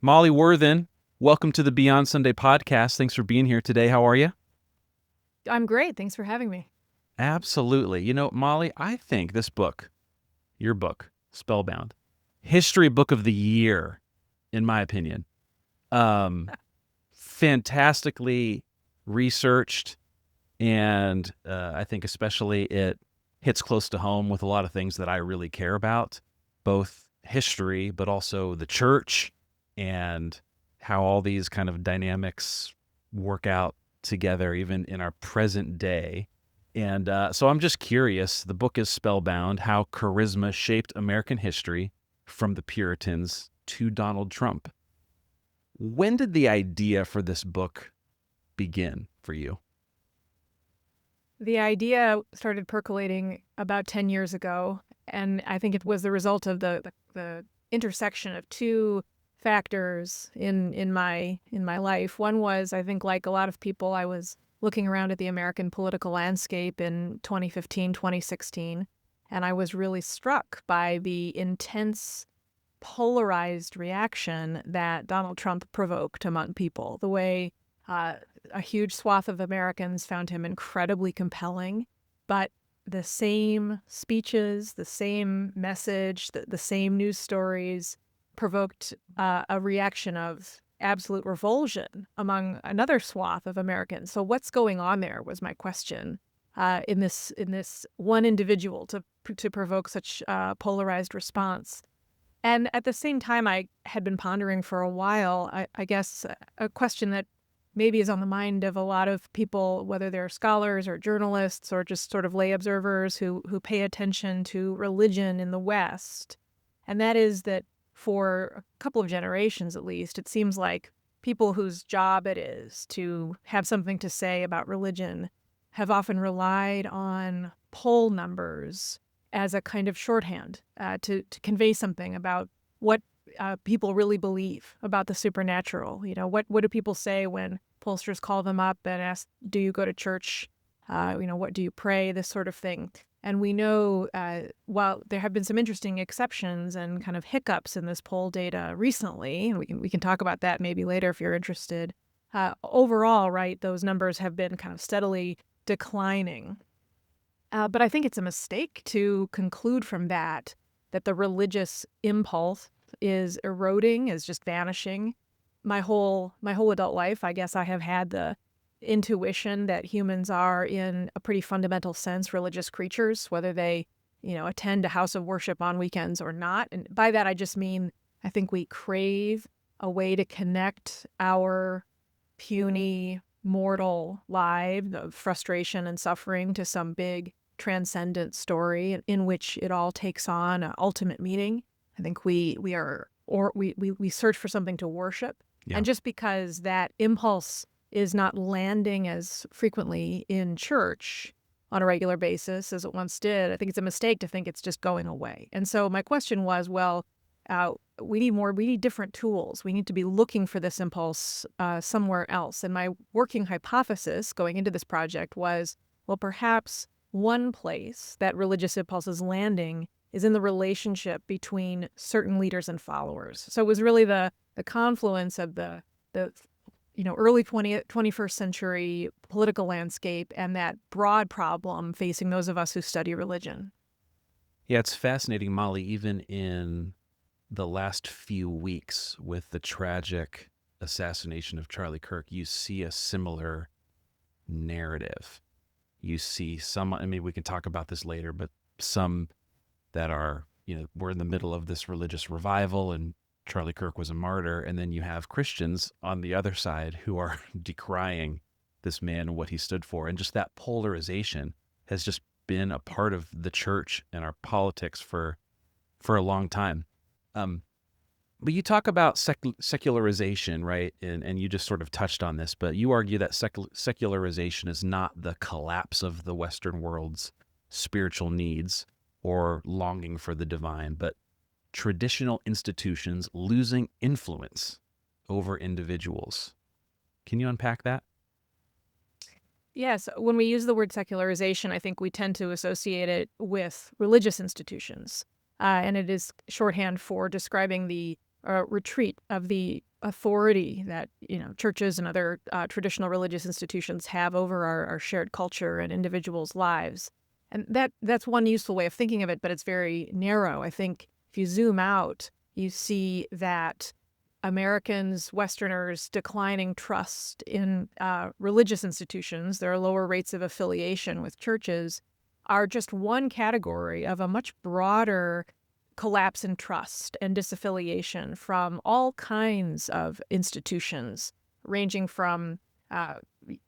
Molly Worthen, welcome to the Beyond Sunday podcast. Thanks for being here today. How are you? I'm great. Thanks for having me. Absolutely. Molly, I think this book, your book, Spellbound, history book of the year, in my opinion. Um, Fantastically researched, and I think especially it hits close to home with a lot of things that I really care about, both history, but also the church and how all these kind of dynamics work out together, even in our present day. And so I'm just curious. The book is Spellbound: How Charisma Shaped American History from the Puritans to Donald Trump. When did the idea for this book begin for you? The idea started percolating about 10 years ago, and I think it was the result of the intersection of two factors in my life. One was, I think, like a lot of people, I was looking around at the American political landscape in 2015, 2016, and I was really struck by the intense polarized reaction that Donald Trump provoked among people. The way a huge swath of Americans found him incredibly compelling, but the same speeches, the same message, the same news stories provoked a reaction of absolute revulsion among another swath of Americans. So what's going on there was my question in this one individual to provoke such polarized response. And at the same time, I had been pondering for a while, I guess, a question that maybe is on the mind of a lot of people, whether they're scholars or journalists or just sort of lay observers who pay attention to religion in the West. And that is that for a couple of generations, at least, it seems like people whose job it is to have something to say about religion have often relied on poll numbers as a kind of shorthand to convey something about what people really believe about the supernatural. What do people say when pollsters call them up and ask, do you go to church? What do you pray? This sort of thing. And we know, while there have been some interesting exceptions and kind of hiccups in this poll data recently, and we can talk about that maybe later if you're interested, overall, right, those numbers have been kind of steadily declining. But I think it's a mistake to conclude from that the religious impulse is eroding, is just vanishing. My whole adult life, I guess I have had the intuition that humans are, in a pretty fundamental sense, religious creatures, whether they, attend a house of worship on weekends or not. And by that, I just mean I think we crave a way to connect our puny, mortal lives of frustration and suffering to some big transcendent story in which it all takes on an ultimate meaning. I think we search for something to worship. Yeah. And just because that impulse is not landing as frequently in church on a regular basis as it once did, I think it's a mistake to think it's just going away. And so my question was, we need different tools. We need to be looking for this impulse somewhere else. And my working hypothesis going into this project was, perhaps one place that religious impulse is landing is in the relationship between certain leaders and followers. So it was really the confluence of the early 21st century political landscape and that broad problem facing those of us who study religion. Yeah, it's fascinating, Molly, even in the last few weeks with the tragic assassination of Charlie Kirk, you see a similar narrative. You see some, we can talk about this later, but some that are, we're in the middle of this religious revival and Charlie Kirk was a martyr. And then you have Christians on the other side who are decrying this man and what he stood for. And just that polarization has just been a part of the church and our politics for a long time. But you talk about secularization, right? And you just sort of touched on this, but you argue that secularization is not the collapse of the Western world's spiritual needs or longing for the divine, but traditional institutions losing influence over individuals. Can you unpack that? Yes, when we use the word secularization, I think we tend to associate it with religious institutions. And it is shorthand for describing the retreat of the authority that churches and other traditional religious institutions have over our shared culture and individuals' lives. And that's one useful way of thinking of it, but it's very narrow. I think if you zoom out, you see that Americans, Westerners, declining trust in religious institutions, there are lower rates of affiliation with churches, are just one category of a much broader collapse in trust and disaffiliation from all kinds of institutions, ranging from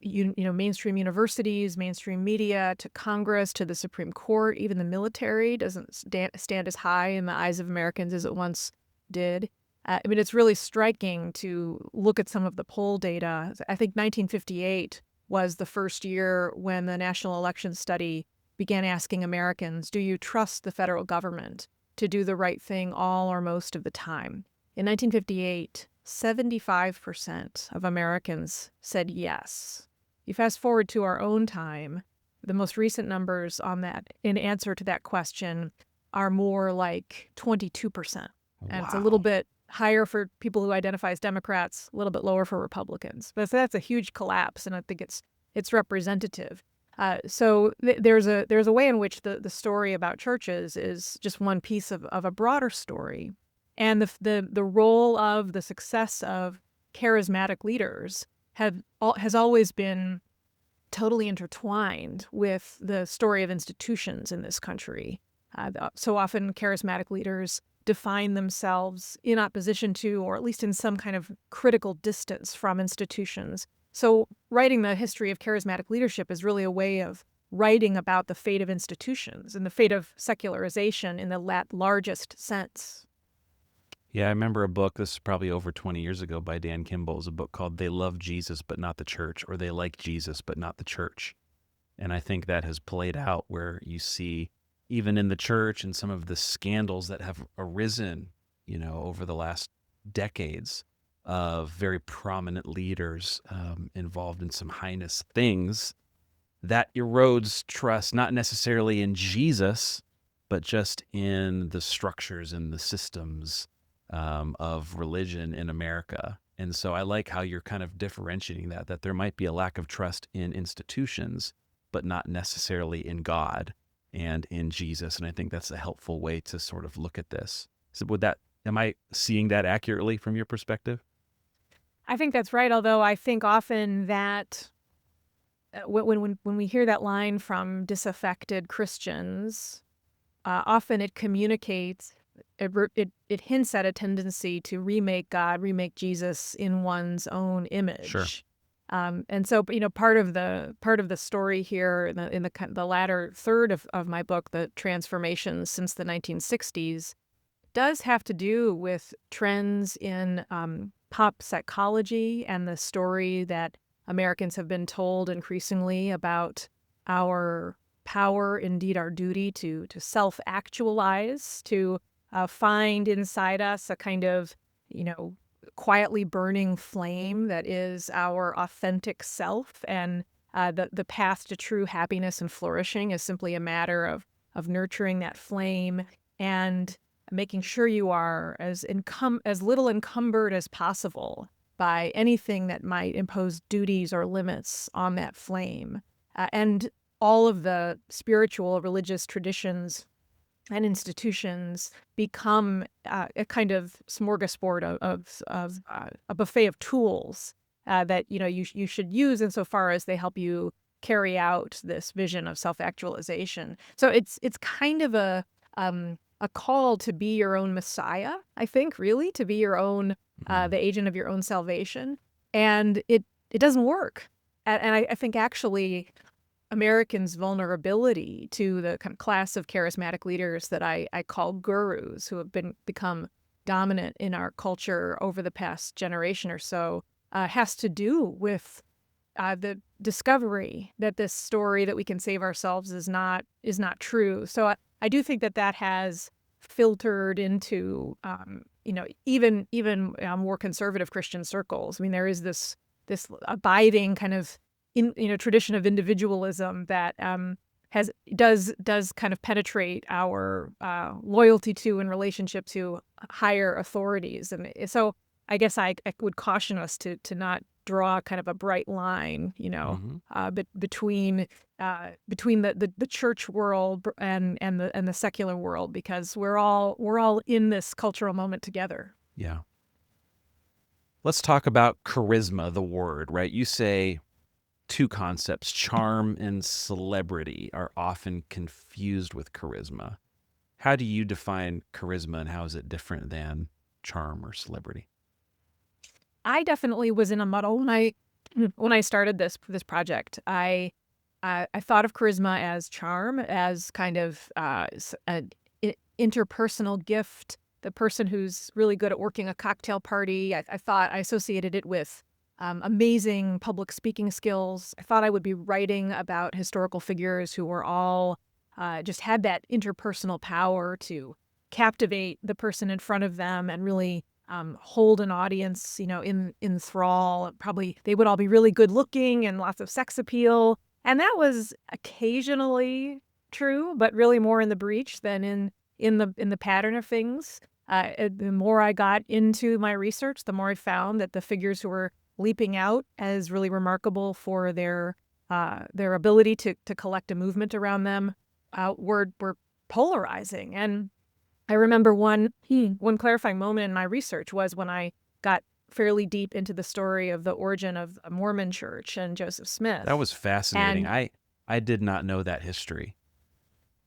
mainstream universities, mainstream media, to Congress, to the Supreme Court. Even the military doesn't stand as high in the eyes of Americans as it once did. It's really striking to look at some of the poll data. I think 1958 was the first year when the National Election Study began asking Americans, do you trust the federal government to do the right thing all or most of the time? In 1958, 75% of Americans said yes. You fast forward to our own time, the most recent numbers on that, in answer to that question, are more like 22%. And it's a little bit higher for people who identify as Democrats, a little bit lower for Republicans. But that's a huge collapse, and I think it's representative. So there's a way in which the story about churches is just one piece of a broader story, and the role of the success of charismatic leaders has always been totally intertwined with the story of institutions in this country. So often charismatic leaders define themselves in opposition to, or at least in some kind of critical distance from, institutions. So writing the history of charismatic leadership is really a way of writing about the fate of institutions and the fate of secularization in the largest sense. Yeah, I remember a book, this is probably over 20 years ago, by Dan Kimball. It was a book called They Love Jesus But Not the Church, or They Like Jesus But Not the Church. And I think that has played out where you see, even in the church and some of the scandals that have arisen, over the last decades, of very prominent leaders involved in some heinous things, that erodes trust, not necessarily in Jesus, but just in the structures and the systems of religion in America. And so I like how you're kind of differentiating that there might be a lack of trust in institutions, but not necessarily in God and in Jesus. And I think that's a helpful way to sort of look at this. So am I seeing that accurately from your perspective? I think that's right, although I think often that when we hear that line from disaffected Christians, often it communicates, it hints at a tendency to remake God, remake Jesus in one's own image. Sure. And so, part of the story here in the latter third of my book, the transformations since the 1960s, does have to do with trends in pop psychology and the story that Americans have been told increasingly about our power, indeed our duty to self-actualize, to find inside us a kind of, quietly burning flame that is our authentic self, and the path to true happiness and flourishing is simply a matter of nurturing that flame and making sure you are as little encumbered as possible by anything that might impose duties or limits on that flame. And all of the spiritual, religious traditions and institutions become a kind of smorgasbord of a buffet of tools that you should use insofar as they help you carry out this vision of self-actualization. So it's kind of a call to be your own Messiah, I think, really, to be your own, the agent of your own salvation. And it doesn't work. And I think actually Americans' vulnerability to the kind of class of charismatic leaders that I call gurus, who have become dominant in our culture over the past generation or so, has to do with the discovery that this story that we can save ourselves is not true. So I do think that has filtered into even more conservative Christian circles. I mean, there is this abiding kind of tradition of individualism that does kind of penetrate our loyalty to and relationship to higher authorities. And so I guess I would caution us to not draw kind of a bright line, between the church world and the secular world, because we're all in this cultural moment together. Yeah. Let's talk about charisma, the word, right? You say two concepts, charm and celebrity, are often confused with charisma. How do you define charisma, and how is it different than charm or celebrity? I definitely was in a muddle when I started this project. I thought of charisma as charm, as kind of an interpersonal gift. The person who's really good at working a cocktail party. I thought I associated it with amazing public speaking skills. I thought I would be writing about historical figures who were all just had that interpersonal power to captivate the person in front of them and really hold an audience, in thrall. Probably they would all be really good looking and lots of sex appeal. And that was occasionally true, but really more in the breach than in the pattern of things. The more I got into my research, the more I found that the figures who were leaping out as really remarkable for their ability to collect a movement around them were polarizing. And I remember one clarifying moment in my research was when I got fairly deep into the story of the origin of a Mormon church and Joseph Smith. That was fascinating. And I did not know that history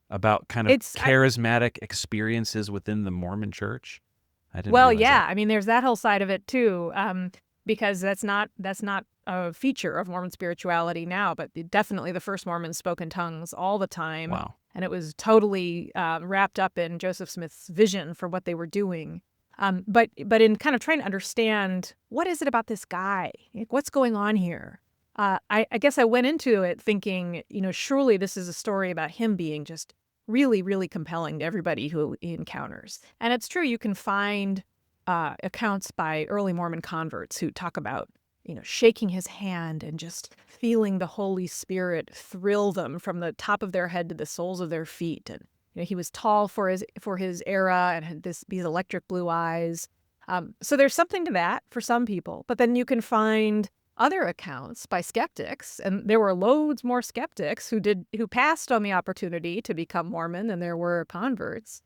about kind of it's charismatic experiences within the Mormon church. I didn't well, realize yeah. that. I mean, there's that whole side of it too, because that's not a feature of Mormon spirituality now. But definitely, the first Mormons spoke in tongues all the time, Wow. and it was totally wrapped up in Joseph Smith's vision for what they were doing. But in kind of trying to understand what is it about this guy, like, what's going on here. I guess I went into it thinking, surely this is a story about him being just really, really compelling to everybody who he encounters. And it's true, you can find accounts by early Mormon converts who talk about, shaking his hand and just feeling the Holy Spirit thrill them from the top of their head to the soles of their feet. And he was tall for his era and had these electric blue eyes. So there's something to that for some people. But then you can find other accounts by skeptics, and there were loads more skeptics who passed on the opportunity to become Mormon than there were converts,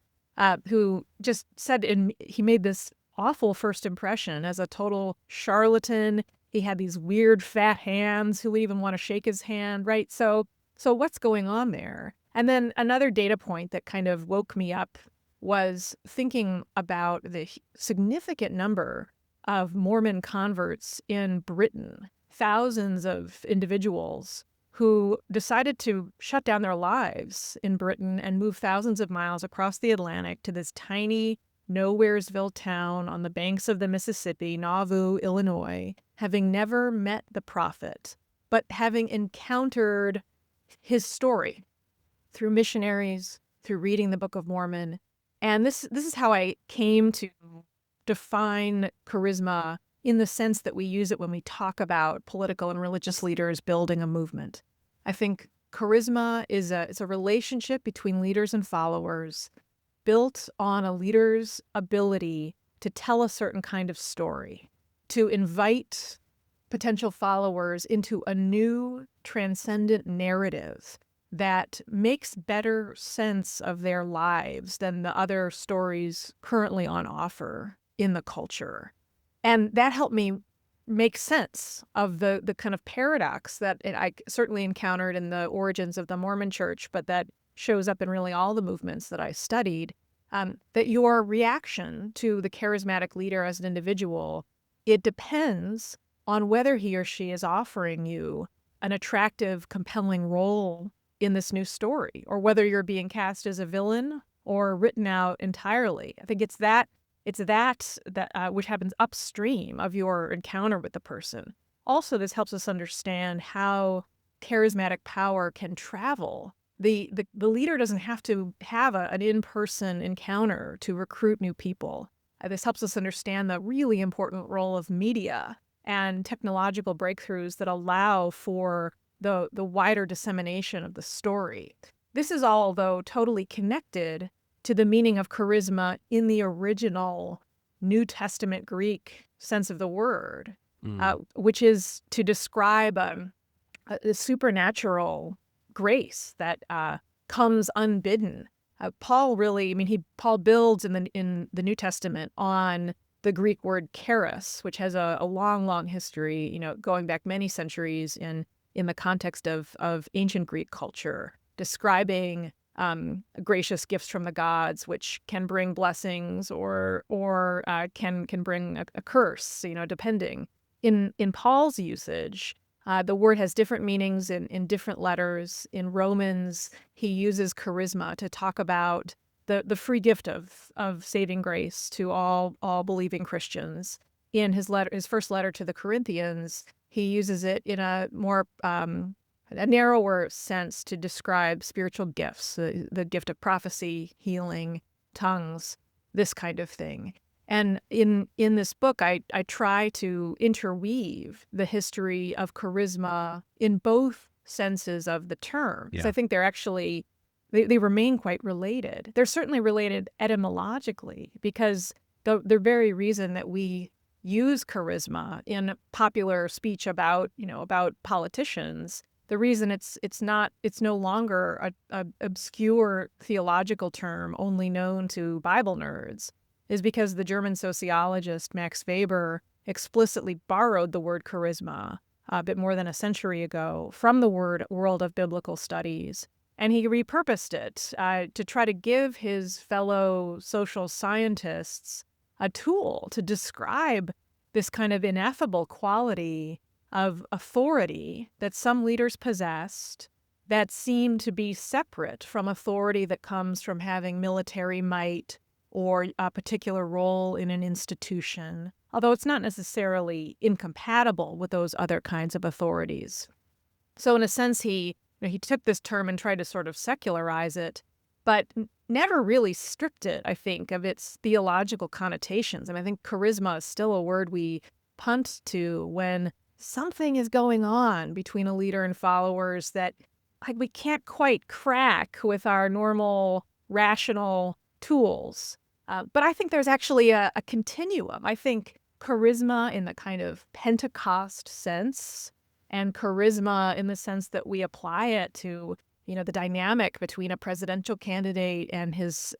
who just said he made this awful first impression as a total charlatan. He had these weird fat hands. Who would even want to shake his hand, right? So what's going on there? And then another data point that kind of woke me up was thinking about the significant number of Mormon converts in Britain, thousands of individuals who decided to shut down their lives in Britain and move thousands of miles across the Atlantic to this tiny nowheresville town on the banks of the Mississippi, Nauvoo, Illinois, having never met the prophet, but having encountered his story through missionaries, through reading the Book of Mormon. And this is how I came to define charisma in the sense that we use it when we talk about political and religious leaders building a movement. I think charisma is it's a relationship between leaders and followers built on a leader's ability to tell a certain kind of story, to invite potential followers into a new transcendent narrative that makes better sense of their lives than the other stories currently on offer in the culture. And that helped me make sense of the kind of paradox that I certainly encountered in the origins of the Mormon church, but that shows up in really all the movements that I studied, that your reaction to the charismatic leader as an individual, it depends on whether he or she is offering you an attractive, compelling role in this new story, or whether you're being cast as a villain or written out entirely. I think it's that which happens upstream of your encounter with the person. Also, this helps us understand how charismatic power can travel. The leader doesn't have to have an in-person encounter to recruit new people. This helps us understand the really important role of media and technological breakthroughs that allow for the wider dissemination of the story. This is all, though, totally connected to the meaning of charisma in the original New Testament Greek sense of the word, which is to describe a supernatural grace that comes unbidden. Paul builds in the New Testament on the Greek word charis, which has a long, long history, going back many centuries in the context of ancient Greek culture, describing gracious gifts from the gods, which can bring blessings or can bring a curse, depending. In Paul's usage, the word has different meanings in different letters. In Romans, he uses charisma to talk about the free gift of saving grace to all believing Christians. In his first letter to the Corinthians, he uses it in a more a narrower sense to describe spiritual gifts, the gift of prophecy, healing, tongues, this kind of thing. And in this book, I try to interweave the history of charisma in both senses of the term. Yeah. So I think they're actually, they remain quite related. They're certainly related etymologically, because the very reason that we use charisma in popular speech about politicians, the reason it's no longer a obscure theological term only known to Bible nerds, is because the German sociologist Max Weber explicitly borrowed the word charisma a bit more than a century ago from the world of biblical studies, and he repurposed it to try to give his fellow social scientists a tool to describe this kind of ineffable quality of authority that some leaders possessed that seemed to be separate from authority that comes from having military might or a particular role in an institution, although it's not necessarily incompatible with those other kinds of authorities. So in a sense, he took this term and tried to sort of secularize it, but never really stripped it, I think, of its theological connotations. And I think charisma is still a word we punt to when something is going on between a leader and followers that we can't quite crack with our normal rational tools. But I think there's actually a continuum. I think charisma in the kind of Pentecost sense, and charisma in the sense that we apply it to, the dynamic between a presidential candidate and his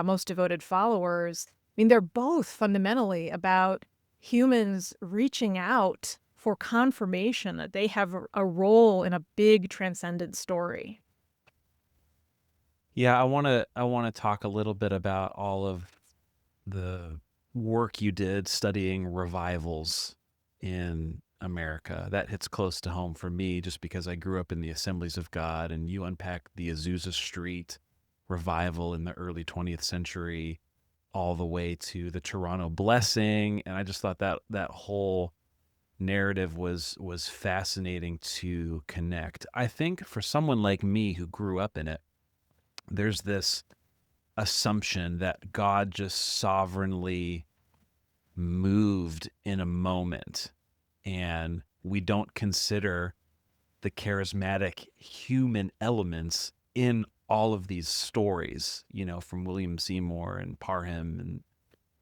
most devoted followers. They're both fundamentally about humans reaching out for confirmation that they have a role in a big transcendent story. Yeah, I want to talk a little bit about all of the work you did studying revivals in America. That hits close to home for me just because I grew up in the Assemblies of God, and you unpacked the Azusa Street revival in the early 20th century all the way to the Toronto Blessing, and I just thought that whole narrative was fascinating to connect. I think for someone like me who grew up in it, there's this assumption that God just sovereignly moved in a moment, and we don't consider the charismatic human elements in all of these stories, from William Seymour and Parham and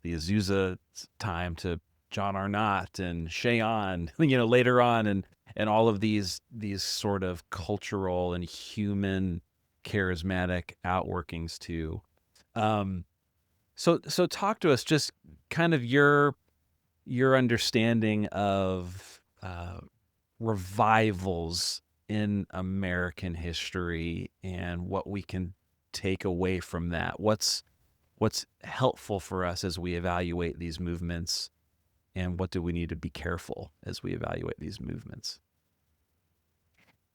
the Azusa time to John Arnott and Cheyenne, later on, and all of these sort of cultural and human charismatic outworkings too. So talk to us, just kind of your understanding of revivals in American history and what we can take away from that. What's helpful for us as we evaluate these movements, and what do we need to be careful as we evaluate these movements?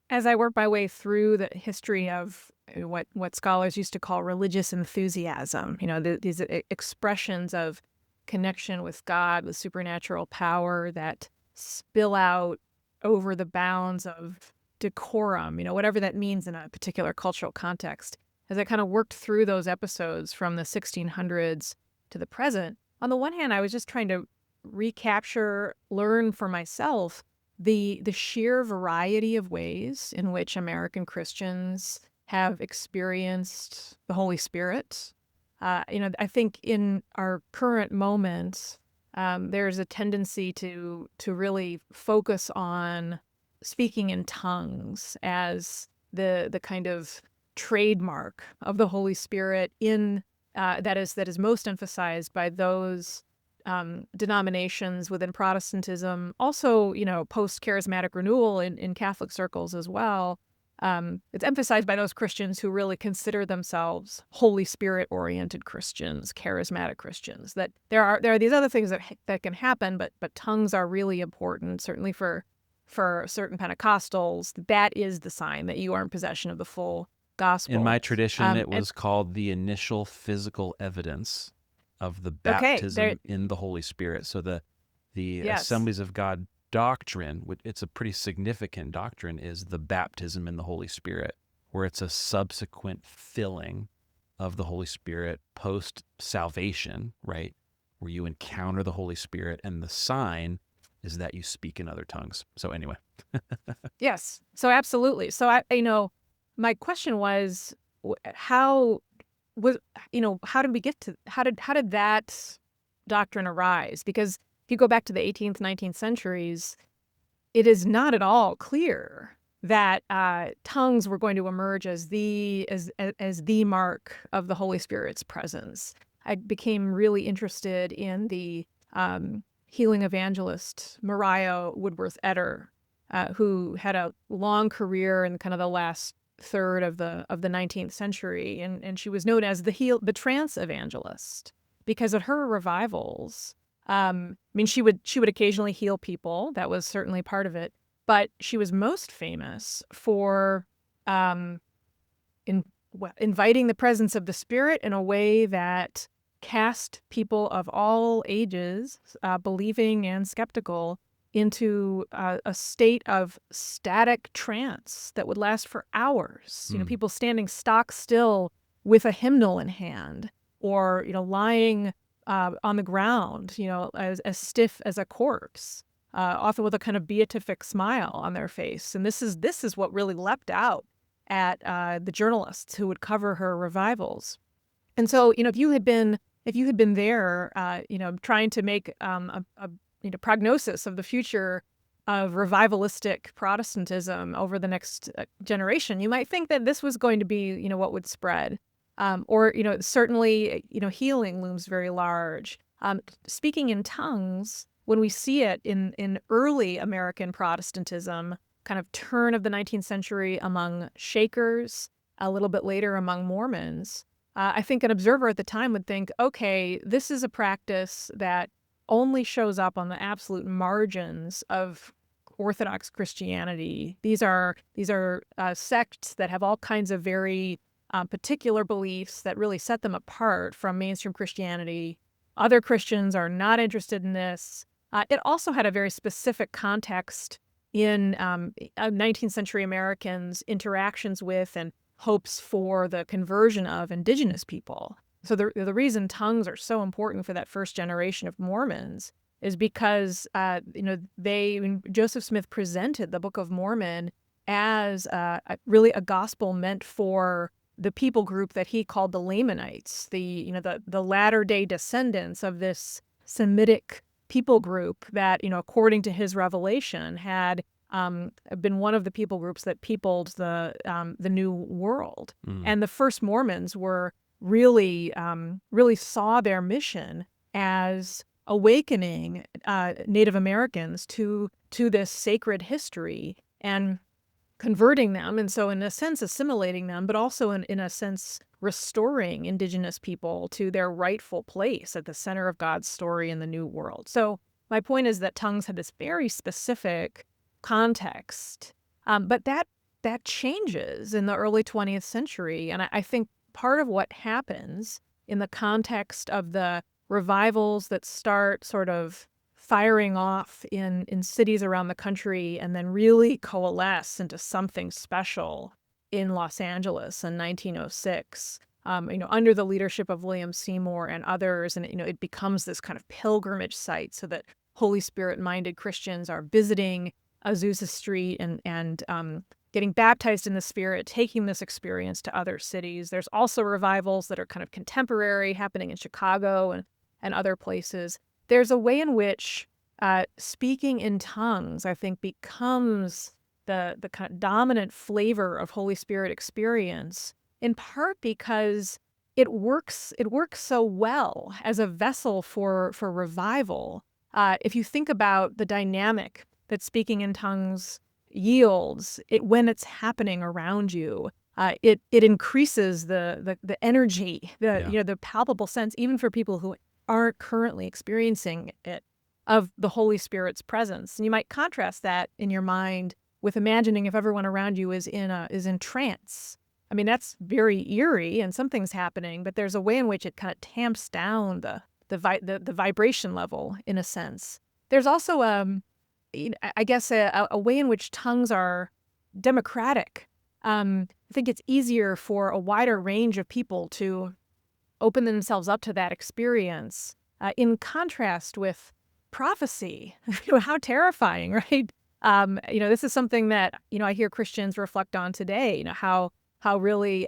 As I work my way through the history of what scholars used to call religious enthusiasm, these expressions of connection with God, with supernatural power that spill out over the bounds of decorum, whatever that means in a particular cultural context. As I kind of worked through those episodes from the 1600s to the present, on the one hand, I was just trying to recapture, learn for myself the sheer variety of ways in which American Christians have experienced the Holy Spirit. I think in our current moment, there's a tendency to really focus on speaking in tongues as the kind of trademark of the Holy Spirit in that is most emphasized by those denominations within Protestantism, also, post-charismatic renewal in Catholic circles as well. It's emphasized by those Christians who really consider themselves Holy Spirit-oriented Christians, charismatic Christians. That there are these other things that can happen, but tongues are really important, certainly for certain Pentecostals. That is the sign that you are in possession of the full gospel. In my tradition, it And was called the initial physical evidence of the okay, there, baptism in the Holy Spirit. So the yes, Assemblies of God doctrine, it's a pretty significant doctrine, is the baptism in the Holy Spirit, where it's a subsequent filling of the Holy Spirit post salvation, right? Where you encounter the Holy Spirit, and the sign is that you speak in other tongues. So anyway, yes. So absolutely. So my question was, how did we get to how did that doctrine arise? Because if you go back to the 18th, 19th centuries, it is not at all clear that tongues were going to emerge as the mark of the Holy Spirit's presence. I became really interested in the healing evangelist Maria Woodworth Etter, who had a long career in kind of the last third of the 19th century, and she was known as the trance evangelist because at her revivals, she would occasionally heal people. That was certainly part of it, but she was most famous for inviting the presence of the Spirit in a way that cast people of all ages, believing and skeptical, into a state of static trance that would last for hours. People standing stock still with a hymnal in hand, or lying on the ground, as stiff as a corpse, often with a kind of beatific smile on their face. And this is what really leapt out at the journalists who would cover her revivals. And so, if you had been there, trying to make a prognosis of the future of revivalistic Protestantism over the next generation, you might think that this was going to be, what would spread. Or certainly, healing looms very large. Speaking in tongues, when we see it in early American Protestantism, kind of turn of the 19th century among Shakers, a little bit later among Mormons, I think an observer at the time would think, okay, this is a practice that only shows up on the absolute margins of Orthodox Christianity. These are sects that have all kinds of very particular beliefs that really set them apart from mainstream Christianity. Other Christians are not interested in this. It also had a very specific context in 19th century Americans' interactions with and hopes for the conversion of indigenous people. So the reason tongues are so important for that first generation of Mormons is because Joseph Smith presented the Book of Mormon as really a gospel meant for the people group that he called the Lamanites, the latter-day descendants of this Semitic people group that, according to his revelation, had been one of the people groups that peopled the New World. And the first Mormons were really saw their mission as awakening Native Americans to this sacred history and converting them, and so in a sense assimilating them, but also in a sense restoring indigenous people to their rightful place at the center of God's story in the New World. So my point is that tongues had this very specific context, but that changes in the early 20th century, and I think part of what happens in the context of the revivals that start sort of firing off in cities around the country and then really coalesce into something special in Los Angeles in 1906, under the leadership of William Seymour and others. And, it becomes this kind of pilgrimage site so that Holy Spirit-minded Christians are visiting Azusa Street and getting baptized in the Spirit, taking this experience to other cities. There's also revivals that are kind of contemporary, happening in Chicago and other places. There's a way in which speaking in tongues, I think, becomes the kind of dominant flavor of Holy Spirit experience, in part because it works so well as a vessel for revival. If you think about the dynamic that speaking in tongues yields when it's happening around you, it increases the energy, the palpable sense, even for people who aren't currently experiencing it, of the Holy Spirit's presence. And you might contrast that in your mind with imagining if everyone around you is in trance. I mean, that's very eerie and something's happening, but there's a way in which it kind of tamps down the vibration level, in a sense. There's also I guess a way in which tongues are democratic. I think it's easier for a wider range of people to open themselves up to that experience, in contrast with prophecy. How terrifying, right? This is something that, I hear Christians reflect on today, how really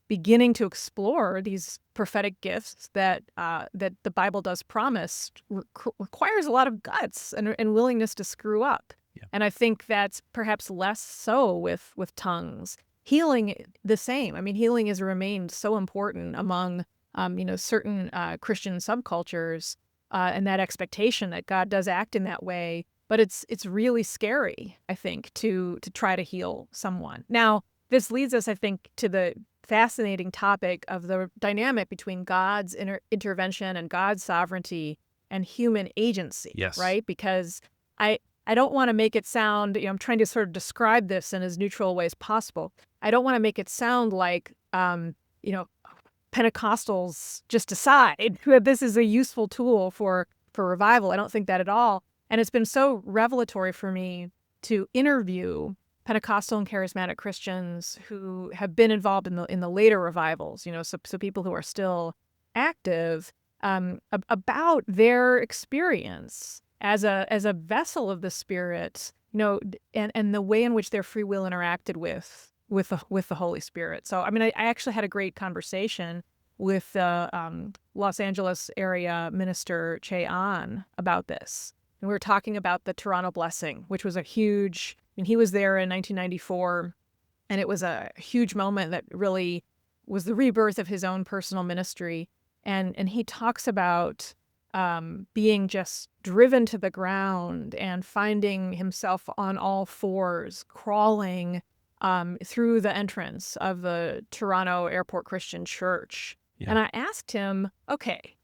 beginning to explore these prophetic gifts that the Bible does promise requires a lot of guts and willingness to screw up. Yeah. And I think that's perhaps less so with tongues. Healing, the same. I mean, healing has remained so important among certain Christian subcultures, and that expectation that God does act in that way. But it's really scary, I think, to try to heal someone. Now, this leads us, I think, to the fascinating topic of the dynamic between God's intervention and God's sovereignty and human agency. Yes. Right? Because I don't want to make it sound, I'm trying to sort of describe this in as neutral a way as possible. I don't want to make it sound like, Pentecostals just decide that this is a useful tool for revival. I don't think that at all. And it's been so revelatory for me to interview Pentecostal and charismatic Christians who have been involved in the later revivals, so people who are still active, about their experience as a vessel of the Spirit, and the way in which their free will interacted with the Holy Spirit. So, I mean, I actually had a great conversation with the Los Angeles area minister Che An about this. And we were talking about the Toronto Blessing, which was he was there in 1994, and it was a huge moment that really was the rebirth of his own personal ministry. And he talks about being just driven to the ground and finding himself on all fours, crawling through the entrance of the Toronto Airport Christian Church. Yeah. And I asked him, okay,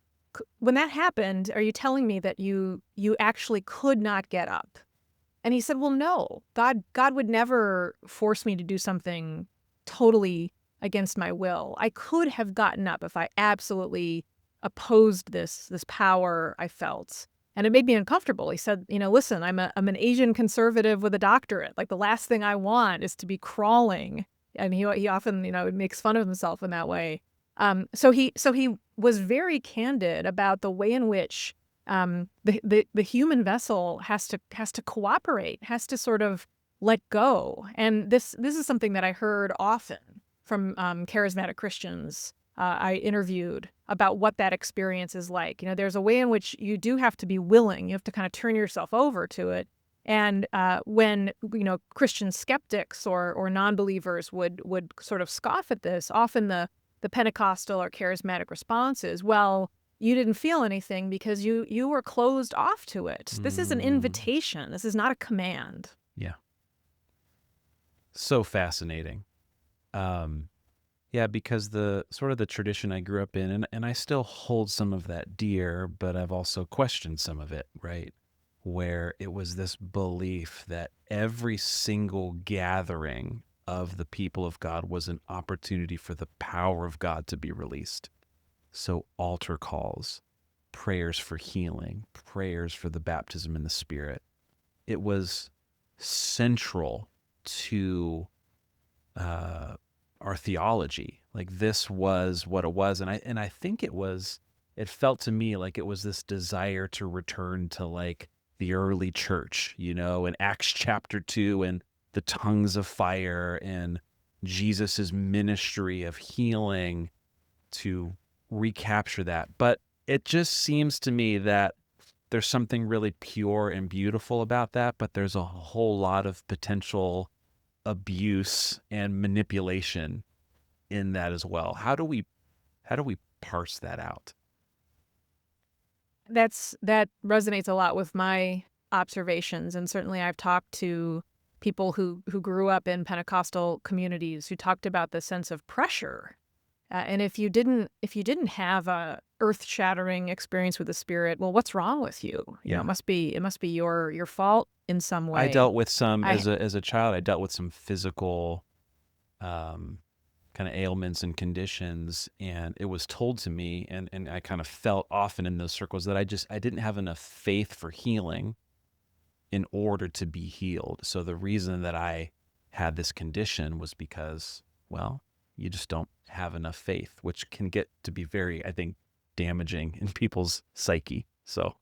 when that happened, are you telling me that you actually could not get up? And he said, well, no, God would never force me to do something totally against my will. I could have gotten up if I absolutely opposed this power I felt. And it made me uncomfortable. He said, listen, I'm an Asian conservative with a doctorate. Like, the last thing I want is to be crawling. And he often, makes fun of himself in that way. So he was very candid about the way in which the human vessel has to cooperate, has to sort of let go. And this is something that I heard often from charismatic Christians I interviewed about what that experience is like. There's a way in which you do have to be willing. You have to kind of turn yourself over to it. And when Christian skeptics or non-believers would sort of scoff at this, often the Pentecostal or charismatic response is, well, you didn't feel anything because you were closed off to it. This is an invitation. This is not a command. Yeah. So fascinating. Yeah, because the sort of the tradition I grew up in, and I still hold some of that dear, but I've also questioned some of it, right? Where it was this belief that every single gathering of the people of God was an opportunity for the power of God to be released. So altar calls, prayers for healing, prayers for the baptism in the Spirit. It was central to our theology. Like, this was what it was. And I think it felt to me like it was this desire to return to like the early church, in Acts chapter 2 and the tongues of fire and Jesus's ministry of healing to recapture that. But it just seems to me that there's something really pure and beautiful about that, but there's a whole lot of potential abuse and manipulation in that as well. How do we parse that out? That resonates a lot with my observations, and certainly I've talked to people who grew up in Pentecostal communities who talked about the sense of pressure. And if you didn't have a earth-shattering experience with the Spirit, well, what's wrong with you? Yeah. It must be your fault in some I way. dealt with some I as a child. I dealt with some physical um, kind of ailments and conditions, and it was told to me, and I kind of felt often in those circles that I didn't have enough faith for healing in order to be healed. So the reason that I had this condition was because, well, you just don't have enough faith, which can get to be very, I think, damaging in people's psyche. So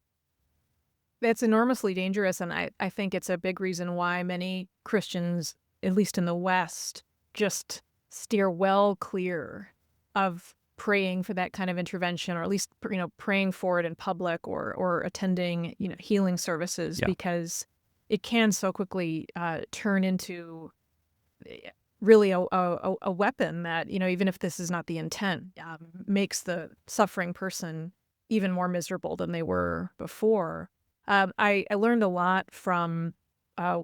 That's enormously dangerous, and I think it's a big reason why many Christians, at least in the West, just steer well clear of praying for that kind of intervention, or at least praying for it in public, or attending healing services, yeah, because it can so quickly turn into really a weapon that, even if this is not the intent, makes the suffering person even more miserable than they were before. I learned a lot from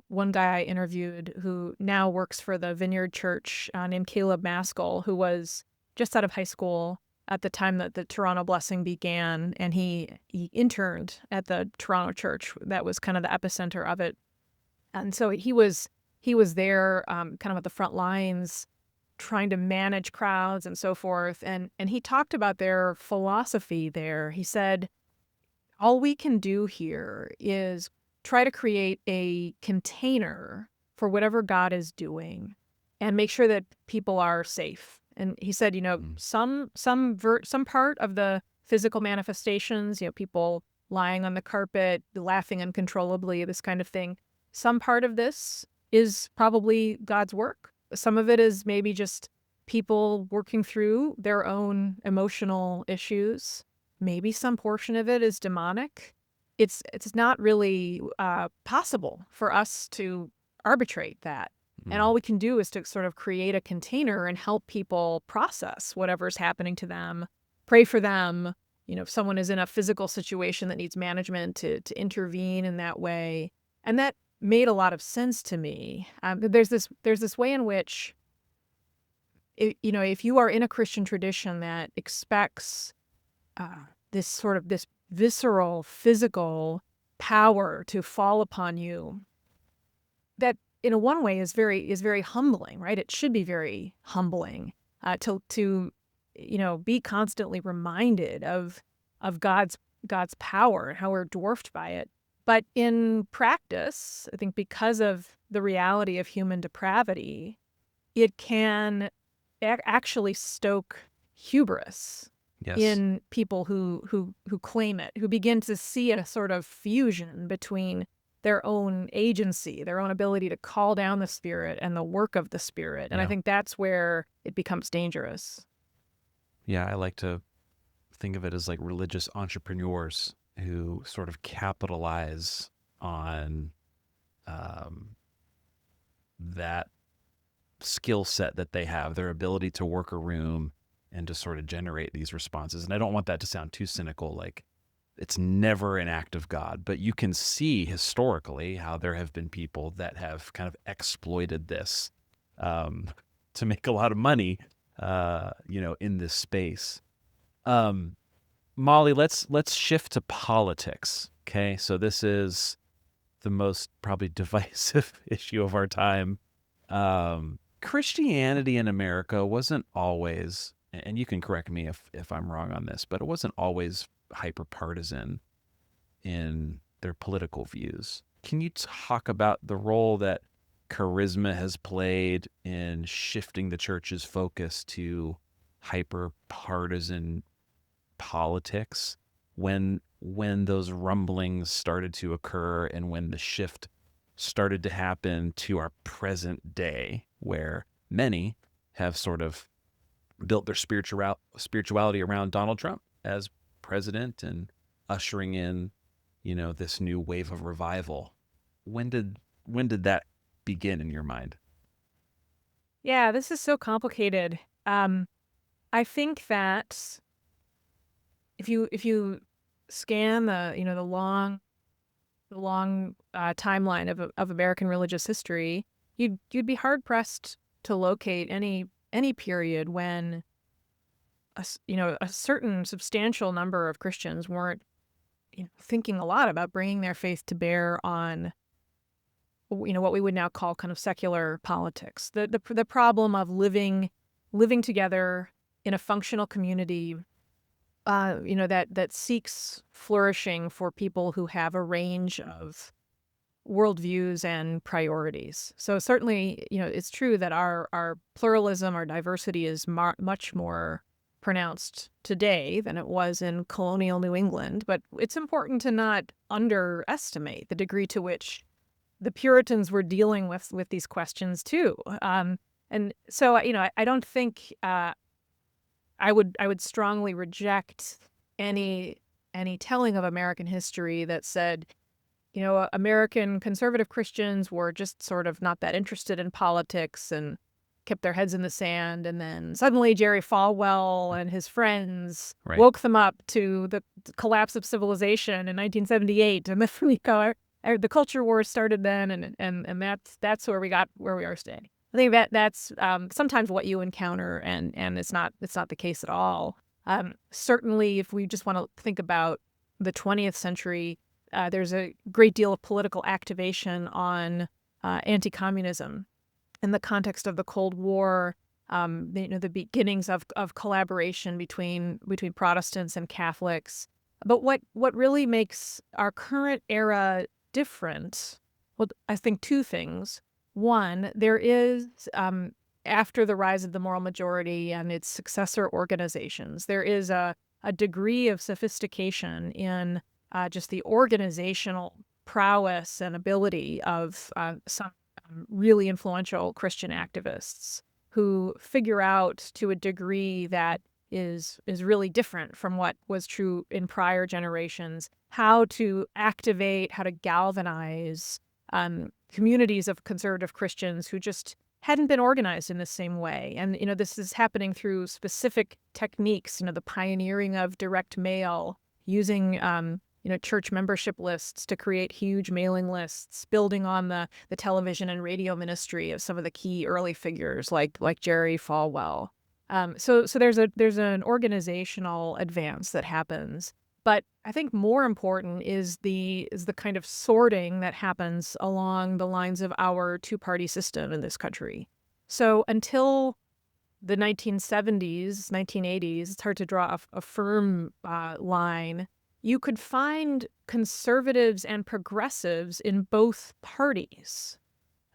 one guy I interviewed who now works for the Vineyard Church, named Caleb Maskell, who was just out of high school at the time that the Toronto Blessing began, and he interned at the Toronto Church. That was kind of the epicenter of it. And so he was there, kind of at the front lines, trying to manage crowds and so forth. And he talked about their philosophy there. He said, all we can do here is try to create a container for whatever God is doing and make sure that people are safe. And he said, mm, some part of the physical manifestations, people lying on the carpet, laughing uncontrollably, this kind of thing, some part of this is probably God's work. Some of it is maybe just people working through their own emotional issues. Maybe some portion of it is demonic. It's not really possible for us to arbitrate that. And mm, all we can do is to sort of create a container and help people process whatever's happening to them, pray for them. If someone is in a physical situation that needs management, to intervene in that way. And that made a lot of sense to me. There's this way in which, if you are in a Christian tradition that expects this visceral, physical power to fall upon you, that in one way is very humbling, right? It should be very humbling to be constantly reminded of God's power and how we're dwarfed by it. But in practice, I think because of the reality of human depravity, it can actually stoke hubris yes, in people who claim it, who begin to see a sort of fusion between their own agency, their own ability to call down the Spirit, and the work of the Spirit. And I yeah, think that's where it becomes dangerous. yeah. I like to think of it as like religious entrepreneurs who sort of capitalize on um, that skill set that they have, their ability to work a room and to sort of generate these responses. And I don't want that to sound too cynical, like it's never an act of God, but you can see historically how there have been people that have kind of exploited this um, to make a lot of money, in this space. Um, Molly, let's shift to politics. Okay, so this is the most probably divisive issue of our time. Christianity in America wasn't always, and you can correct me if I'm wrong on this, but it wasn't always hyper partisan in their political views. Can you talk about the role that charisma has played in shifting the church's focus to hyper partisan politics when when those rumblings started to occur and when the shift started to happen to our present day, where many have sort of built their spirituality around Donald Trump as president and ushering in, this new wave of revival. When did that begin in your mind? Yeah, this is so complicated. I think that if you scan the long timeline of American religious history, you'd be hard pressed to locate any period when a certain substantial number of Christians weren't thinking a lot about bringing their faith to bear on what we would now call kind of secular politics. The problem of living together in a functional community, that seeks flourishing for people who have a range of worldviews and priorities. So certainly, it's true that our pluralism, our diversity is much more pronounced today than it was in colonial New England. But it's important to not underestimate the degree to which the Puritans were dealing with these questions too. And so, I don't think I would strongly reject any telling of American history that said, American conservative Christians were just sort of not that interested in politics and kept their heads in the sand. And then suddenly Jerry Falwell and his friends Right. woke them up to the collapse of civilization in 1978. And the culture war started then. And that's where we are today. I think that's sometimes what you encounter, and it's not the case at all. Certainly, if we just want to think about the 20th century, there's a great deal of political activation on anti-communism in the context of the Cold War. The beginnings of collaboration between Protestants and Catholics. But what really makes our current era different? Well, I think two things. One, there is, after the rise of the moral majority and its successor organizations, there is a degree of sophistication in just the organizational prowess and ability of some really influential Christian activists who figure out to a degree that is really different from what was true in prior generations, how to activate, how to galvanize communities of conservative Christians who just hadn't been organized in the same way. And, this is happening through specific techniques, the pioneering of direct mail, using, church membership lists to create huge mailing lists, building on the television and radio ministry of some of the key early figures like Jerry Falwell. So there's an organizational advance that happens. But I think more important is the kind of sorting that happens along the lines of our two-party system in this country. So until the 1970s, 1980s, it's hard to draw a firm line. You could find conservatives and progressives in both parties.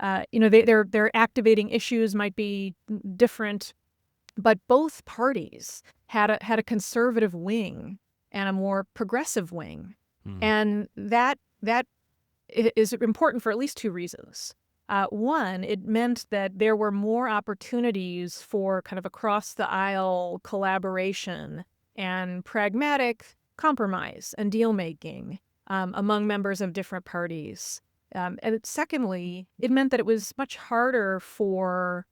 Their activating issues might be different, but both parties had a conservative wing and a more progressive wing. And that is important for at least two reasons. One, it meant that there were more opportunities for kind of across-the-aisle collaboration and pragmatic compromise and deal-making among members of different parties. And secondly, it meant that it was much harder for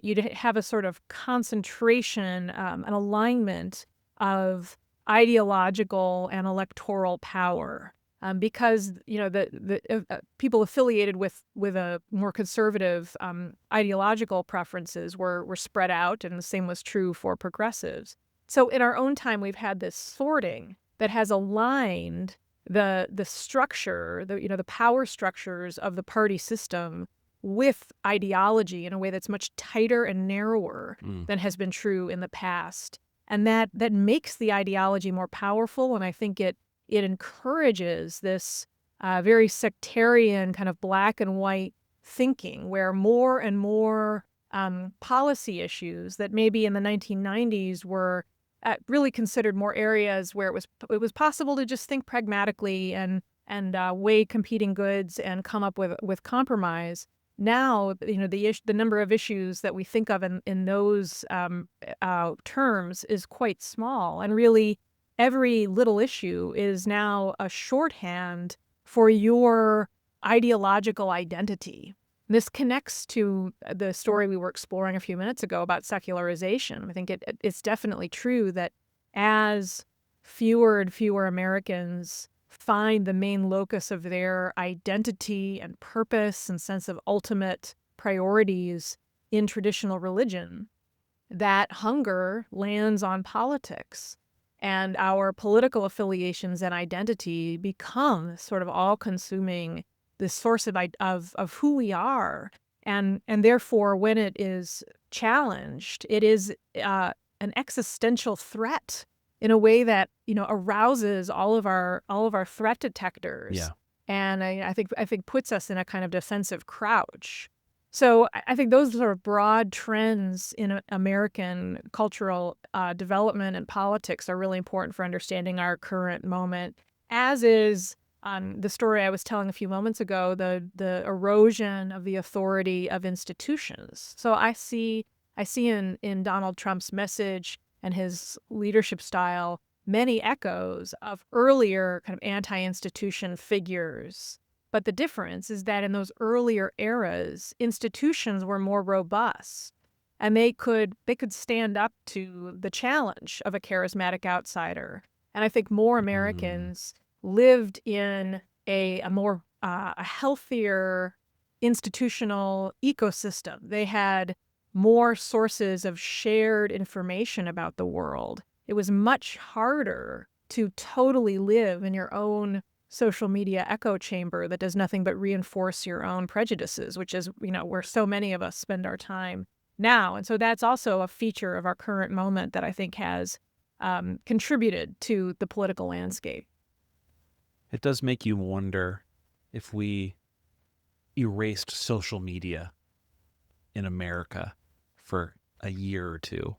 you to have a sort of concentration, an alignment of ideological and electoral power, because the people affiliated with a more conservative ideological preferences were spread out, and the same was true for progressives. So in our own time, we've had this sorting that has aligned the structure, the power structures of the party system with ideology in a way that's much tighter and narrower than has been true in the past. And that makes the ideology more powerful, and I think it encourages this very sectarian kind of black and white thinking, where more and more policy issues that maybe in the 1990s were really considered more areas where it was possible to just think pragmatically and weigh competing goods and come up with compromise. Now, the number of issues that we think of in those terms is quite small, and really every little issue is now a shorthand for your ideological identity. This connects to the story we were exploring a few minutes ago about secularization. I think it's definitely true that as fewer and fewer Americans find the main locus of their identity and purpose and sense of ultimate priorities in traditional religion, that hunger lands on politics. And our political affiliations and identity become sort of all-consuming, this source of who we are. And therefore, when it is challenged, it is an existential threat in a way that arouses all of our threat detectors. Yeah. And I think puts us in a kind of defensive crouch. So I think those sort of broad trends in American cultural development and politics are really important for understanding our current moment, as is the story I was telling a few moments ago, the erosion of the authority of institutions. So I see in Donald Trump's message and his leadership style many echoes of earlier kind of anti-institution figures. But the difference is that in those earlier eras, institutions were more robust, and they could stand up to the challenge of a charismatic outsider. And I think more Americans lived in a more a healthier institutional ecosystem. They had more sources of shared information about the world. It was much harder to totally live in your own social media echo chamber that does nothing but reinforce your own prejudices, which is, where so many of us spend our time now. And so that's also a feature of our current moment that I think has contributed to the political landscape. It does make you wonder if we erased social media in America for a year or two,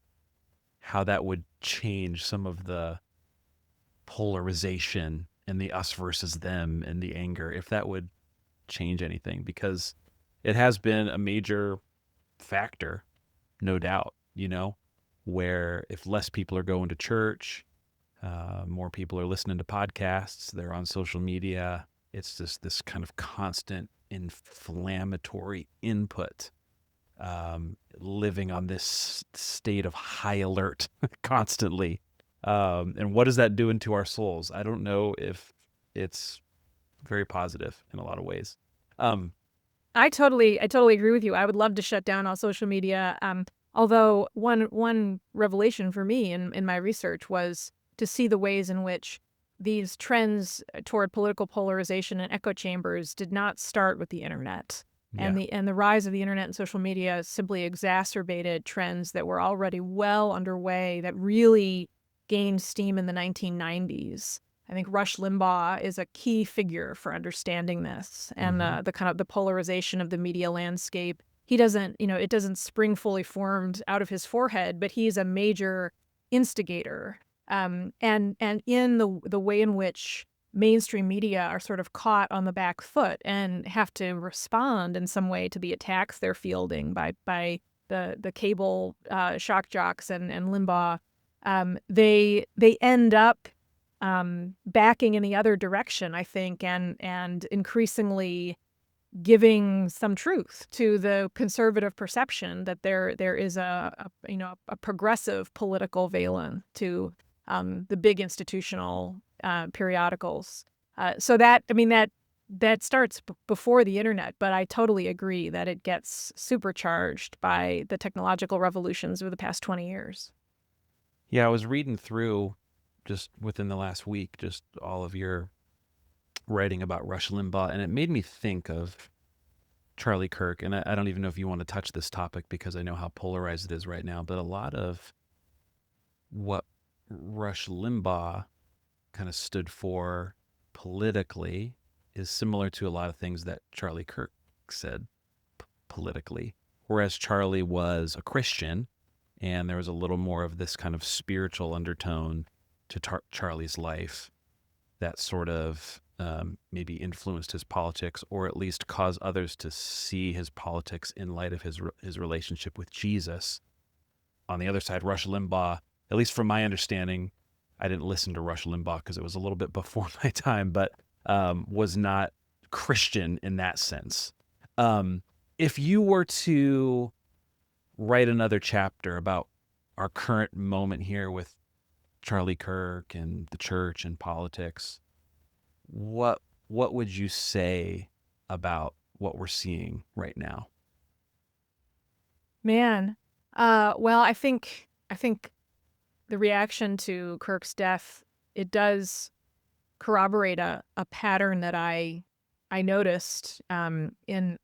how that would change some of the polarization and the us versus them and the anger, if that would change anything, because it has been a major factor, no doubt, where if less people are going to church, more people are listening to podcasts, they're on social media. It's just this kind of constant inflammatory input, living on this state of high alert constantly. And what is that doing to our souls? I don't know if it's very positive in a lot of ways. I totally agree with you. I would love to shut down all social media. Although one revelation for me in my research was to see the ways in which these trends toward political polarization and echo chambers did not start with the internet. Yeah. And the rise of the internet and social media simply exacerbated trends that were already well underway that really gained steam in the 1990s. I think Rush Limbaugh is a key figure for understanding this and the kind of the polarization of the media landscape. He doesn't, it doesn't spring fully formed out of his forehead, but he's a major instigator. And in the way in which mainstream media are sort of caught on the back foot and have to respond in some way to the attacks they're fielding by the cable shock jocks and Limbaugh, they end up backing in the other direction, I think, and increasingly giving some truth to the conservative perception that there is a progressive political valence to the big institutional periodicals. So that starts before the internet, but I totally agree that it gets supercharged by the technological revolutions of the past 20 years. Yeah, I was reading through just within the last week, just all of your writing about Rush Limbaugh, and it made me think of Charlie Kirk. And I don't even know if you want to touch this topic because I know how polarized it is right now, but a lot of what Rush Limbaugh kind of stood for politically is similar to a lot of things that Charlie Kirk said politically. Whereas Charlie was a Christian and there was a little more of this kind of spiritual undertone to Charlie's life that sort of maybe influenced his politics, or at least caused others to see his politics in light of his relationship with Jesus. On the other side, Rush Limbaugh, at least from my understanding, I didn't listen to Rush Limbaugh because it was a little bit before my time, but was not Christian in that sense. If you were to write another chapter about our current moment here with Charlie Kirk and the church and politics, what would you say about what we're seeing right now? Man, well, I think the reaction to Kirk's death, it does corroborate a pattern that I noticed in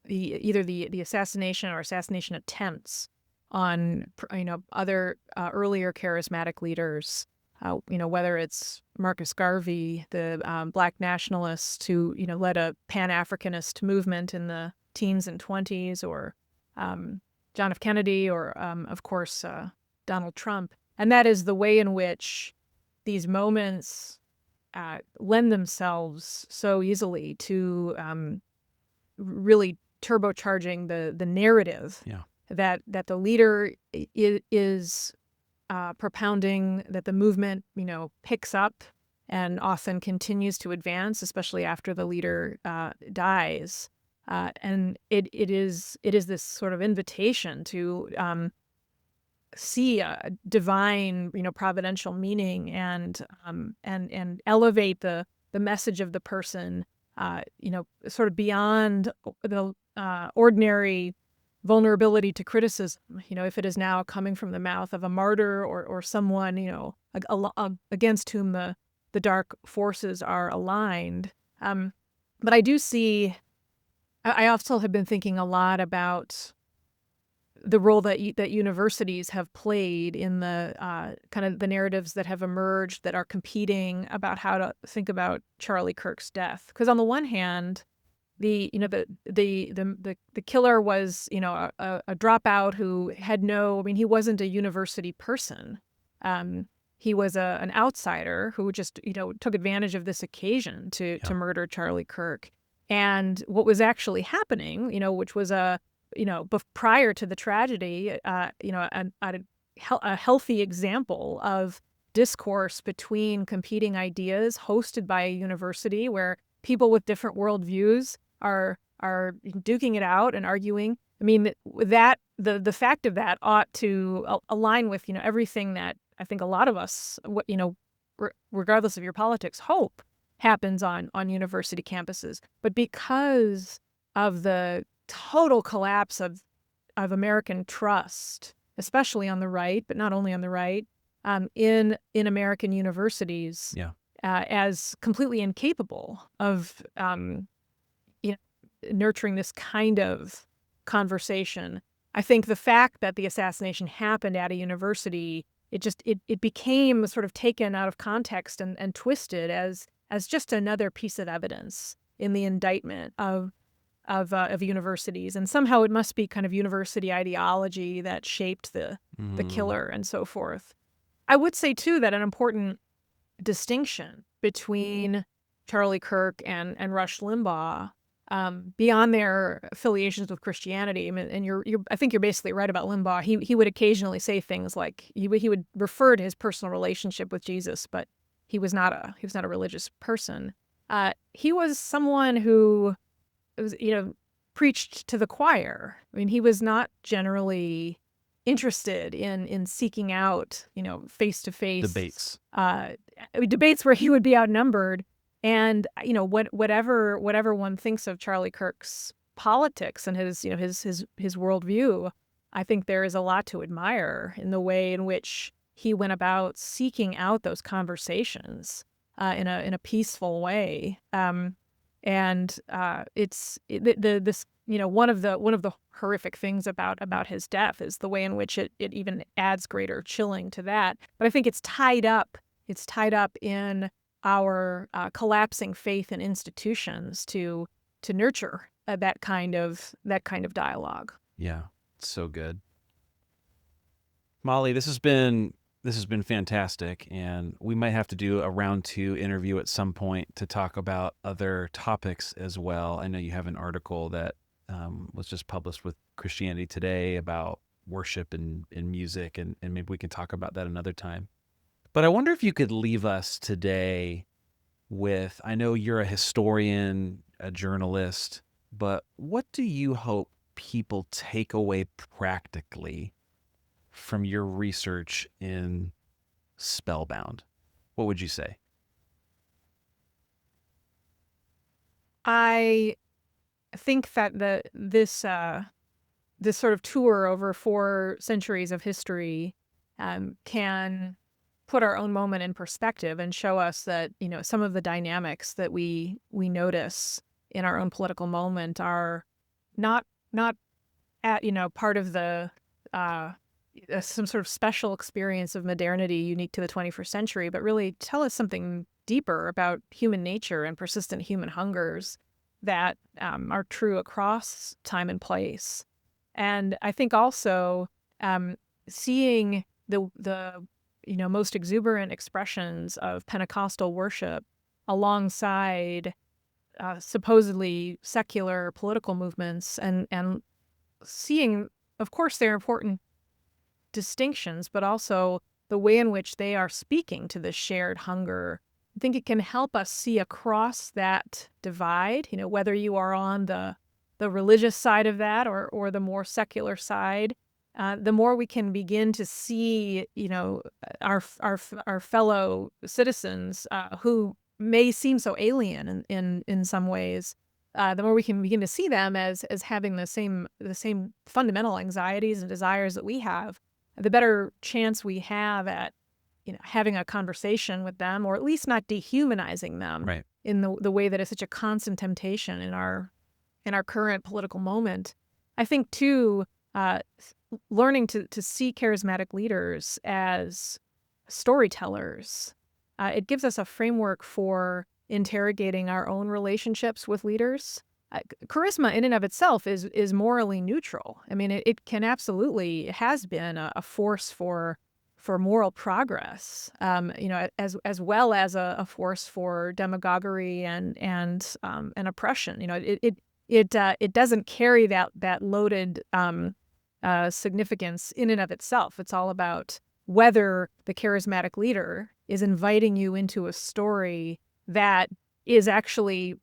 either the assassination or assassination attempts on other earlier charismatic leaders. Whether it's Marcus Garvey, the Black nationalists who led a Pan-Africanist movement in the teens and 20s, or John F. Kennedy, or of course Donald Trump. And that is the way in which these moments lend themselves so easily to really turbocharging the narrative that the leader is propounding, that the movement picks up and often continues to advance, especially after the leader dies. And it is this sort of invitation to see a divine, providential meaning, and elevate the message of the person, sort of beyond the ordinary vulnerability to criticism. If it is now coming from the mouth of a martyr or someone, against whom the dark forces are aligned. But I do see. I also have been thinking a lot about the role that universities have played in the kind of the narratives that have emerged that are competing about how to think about Charlie Kirk's death. Because on the one hand, the killer was a dropout who had he wasn't a university person. He was an outsider who just took advantage of this occasion to murder Charlie Kirk. And what was actually happening, which was prior to the tragedy, a healthy example of discourse between competing ideas hosted by a university where people with different worldviews are duking it out and arguing. I mean, that the fact of that ought to align with everything that I think a lot of us, regardless of your politics, hope happens on university campuses. But because of the total collapse of American trust, especially on the right, but not only on the right, in American universities, as completely incapable of nurturing this kind of conversation. I think the fact that the assassination happened at a university, it became sort of taken out of context and twisted as just another piece of evidence in the indictment of universities, and somehow it must be kind of university ideology that shaped the killer and so forth. I would say too that an important distinction between Charlie Kirk and Rush Limbaugh, beyond their affiliations with Christianity, and I think you're basically right about Limbaugh. He would occasionally say things like he would refer to his personal relationship with Jesus, but he was not a religious person. He was someone who was, preached to the choir. I mean, he was not generally interested in seeking out, face-to-face debates where he would be outnumbered. And whatever one thinks of Charlie Kirk's politics and his worldview, I think there is a lot to admire in the way in which he went about seeking out those conversations in a peaceful way. It's one of the horrific things about his death is the way in which it even adds greater chilling to that. But I think it's tied up in our collapsing faith in institutions to nurture that kind of dialogue. Yeah, so good. Molly, this has been fantastic, and we might have to do a round two interview at some point to talk about other topics as well. I know you have an article that was just published with Christianity Today about worship and music, and maybe we can talk about that another time. But I wonder if you could leave us today with, I know you're a historian, a journalist, but what do you hope people take away practically from your research in Spellbound? What would you say? I think that this sort of tour over 4 centuries of history can put our own moment in perspective and show us that some of the dynamics that we notice in our own political moment are not at part of the some sort of special experience of modernity unique to the 21st century, but really tell us something deeper about human nature and persistent human hungers that are true across time and place. And I think also seeing the most exuberant expressions of Pentecostal worship alongside supposedly secular political movements, and seeing, of course, their important distinctions, but also the way in which they are speaking to this shared hunger. I think it can help us see across that divide, whether you are on the religious side of that or the more secular side. The more we can begin to see, our fellow citizens who may seem so alien in some ways, the more we can begin to see them as having the same fundamental anxieties and desires that we have, the better chance we have at having a conversation with them, or at least not dehumanizing them Right. in the way that is such a constant temptation in our current political moment. I think too, learning to see charismatic leaders as storytellers, it gives us a framework for interrogating our own relationships with leaders. Charisma in and of itself is morally neutral. I mean, it can absolutely, it has been a force for moral progress, as well as a force for demagoguery and oppression. It doesn't carry that loaded significance in and of itself. It's all about whether the charismatic leader is inviting you into a story that is actually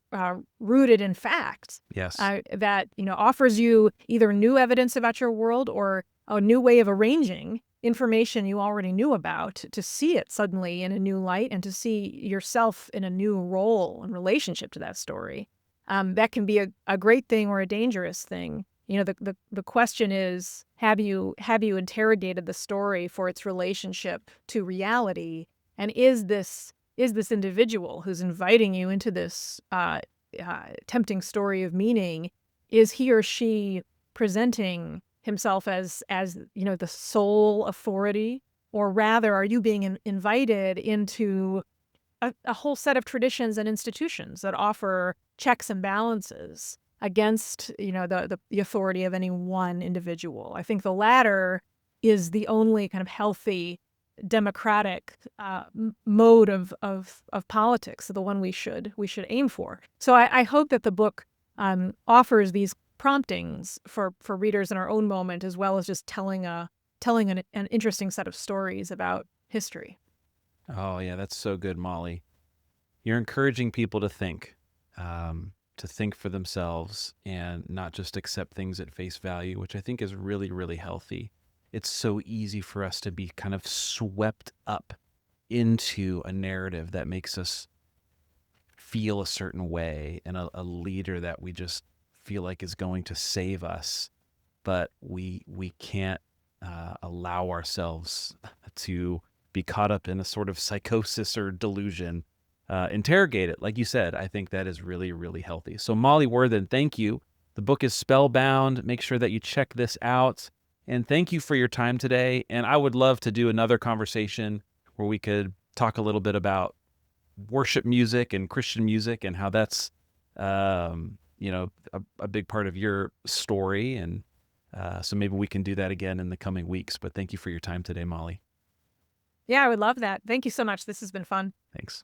rooted in fact, Yes. that offers you either new evidence about your world or a new way of arranging information you already knew about, to see it suddenly in a new light and to see yourself in a new role in relationship to that story. That can be a great thing or a dangerous thing. The question is, have you interrogated the story for its relationship to reality, and is this individual who's inviting you into this tempting story of meaning, is he or she presenting himself as the sole authority, or rather are you being invited into a whole set of traditions and institutions that offer checks and balances against the authority of any one individual? I think the latter is the only kind of healthy democratic mode of politics, the one we should aim for. So I hope that the book offers these promptings for readers in our own moment, as well as just telling an interesting set of stories about history. Oh, yeah, that's so good, Molly. You're encouraging people to think for themselves and not just accept things at face value, which I think is really, really healthy. It's so easy for us to be kind of swept up into a narrative that makes us feel a certain way, and a leader that we just feel like is going to save us, but we can't allow ourselves to be caught up in a sort of psychosis or delusion. Interrogate it, like you said. I think that is really, really healthy. So Molly Worthen, thank you. The book is Spellbound. Make sure that you check this out. And thank you for your time today. And I would love to do another conversation where we could talk a little bit about worship music and Christian music and how that's, a big part of your story. And So maybe we can do that again in the coming weeks. But thank you for your time today, Molly. Yeah, I would love that. Thank you so much. This has been fun. Thanks.